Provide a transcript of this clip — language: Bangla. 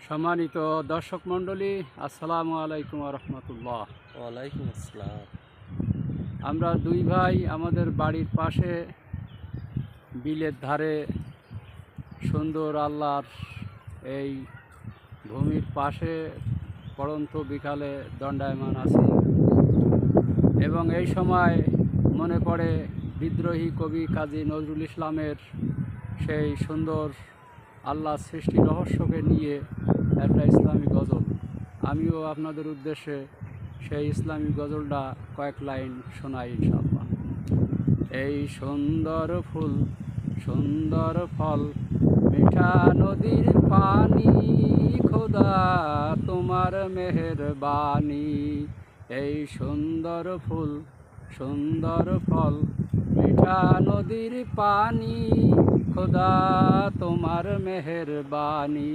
সম্মানিত দর্শক মণ্ডলী, আসসালামু আলাইকুম রহমতুল্লাহ। ওয়ালাইকুম আসসালাম। আমরা দুই ভাই আমাদের বাড়ির পাশে বিলের ধারে সুন্দর আল্লাহর এই ভূমির পাশে পড়ন্ত বিকালে দণ্ডায়মান আছি এবং এই সময় মনে পড়ে বিদ্রোহী কবি কাজী নজরুল ইসলামের সেই সুন্দর আল্লাহ সৃষ্টি রহস্যকে নিয়ে একটা ইসলামী গজল। আমিও আপনাদের উদ্দেশ্যে সেই ইসলামী গজলটা কয়েক লাইন শোনাই ইনশাআল্লাহ। এই সুন্দর ফুল সুন্দর ফল মিঠা নদীর পানি, খোদা তোমার মেহেরবানি। এই সুন্দর ফুল সুন্দর ফল মিঠা নদীর পানি, খোদা তোমার মেহেরবানি।